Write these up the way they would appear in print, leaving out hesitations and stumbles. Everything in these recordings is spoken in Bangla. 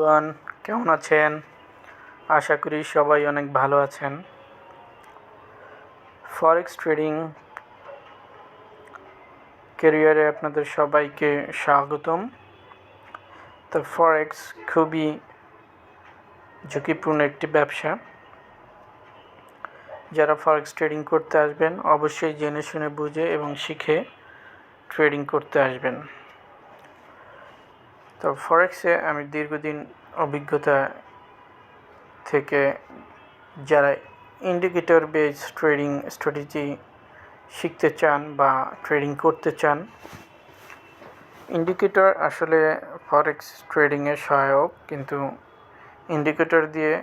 এভরিওয়ান, কেমন আছেন? আশা করি সবাই অনেক ভালো আছেন। ফরেক্স ট্রেডিং ক্যারিয়ারে আপনাদের সবাইকে স্বাগতম। তো ফরেক্স খুবই ঝুঁকিপূর্ণ একটি ব্যবসা। যারা ফরেক্স ট্রেডিং করতে আসবেন অবশ্যই জেনে শুনে বুঝে এবং শিখে ট্রেডিং করতে আসবেন। তো ফরেক্সে আমি দীর্ঘদিন অভিজ্ঞতা থেকে যারা ইন্ডিকেটর বেস ট্রেডিং স্ট্র্যাটেজি শিখতে চান বা ট্রেডিং করতে চান, ইন্ডিকেটর আসলে ফরেক্স ট্রেডিংয়ে সহায়ক, কিন্তু ইন্ডিকেটর দিয়ে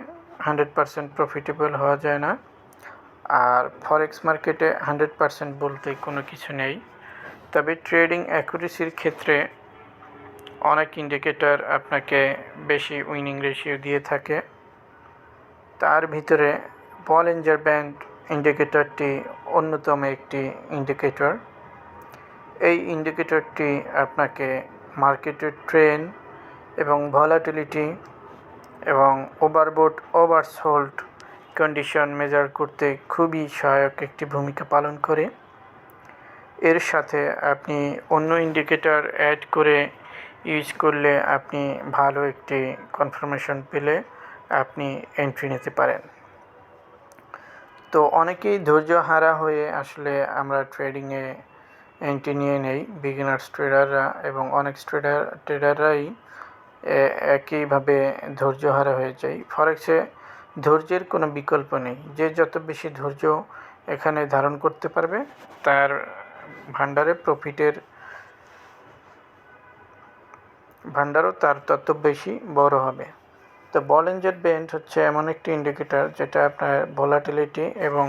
100% প্রফিটেবল হওয়া যায় না। আর ফরেক্স মার্কেটে 100% বলতে কোনো কিছু নেই। তবে ট্রেডিং অ্যাকুরেসির ক্ষেত্রে অনেক ইন্ডিকেটর আপনাকে বেশি উইনিং রেশিও দিয়ে থাকে। তার ভিতরে বলিঞ্জার ব্যান্ড ইন্ডিকেটরটি অন্যতম একটি ইন্ডিকেটর। এই ইন্ডিকেটরটি আপনাকে মার্কেটের ট্রেন্ড এবং ভলাটিলিটি এবং ওভারবোট ওভারসোল্ড কন্ডিশন মেজার করতে খুবই সহায়ক একটি ভূমিকা পালন করে। এর সাথে আপনি অন্য ইন্ডিকেটর অ্যাড করে ইউজ করলে আপনি ভালো একটি কনফার্মেশন পেলে আপনি এন্ট্রি নিতে পারেন। তো অনেকেই ধৈর্য হারা হয়ে আসলে আমরা ট্রেডিংয়ে এন্ট্রি নিয়ে নেই, বিগিনার্স ট্রেডাররা এবং অনেক ট্রেডাররাই একইভাবে ধৈর্য হারা হয়ে যায়। ফরেক্সে ধৈর্যের কোনো বিকল্প নেই। যে যত বেশি ধৈর্য এখানে ধারণ করতে পারবে তার ভান্ডারে প্রফিটের ভান্ডারও তার তত বেশি বড় হবে। তো বলিঞ্জার ব্যান্ড হচ্ছে এমন একটি ইন্ডিকেটর যেটা আপনার ভলাটিলিটি এবং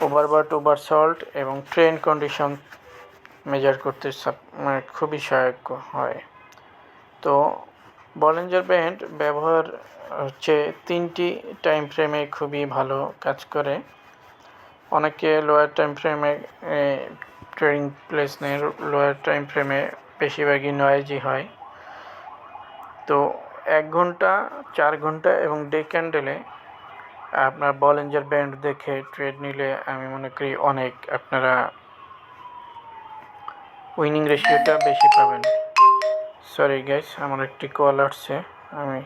ওভারবট ওভারসল্ট এবং ট্রেন্ড কন্ডিশন মেজার করতে খুবই সহায়ক হয়। তো বলিঞ্জার ব্যান্ড ব্যবহার হচ্ছে 3টি টাইম ফ্রেমে খুবই ভালো কাজ করে। অনেকে লোয়ার টাইম ফ্রেমে ট্রেডিং প্লেস নেই, লোয়ার টাইম ফ্রেমে বেশিরভাগই নয়েজি হয়। তো 1 ঘন্টা, 4 ঘন্টা এবং ডে ক্যান্ডেলে আপনার বলিঞ্জার ব্যান্ড দেখে ট্রেড নিলে আমি মনে করি অনেক আপনারা উইনিং রেশিওটা বেশি পাবেন। সরি গাইস, আমার একটি কল আসছে, আমি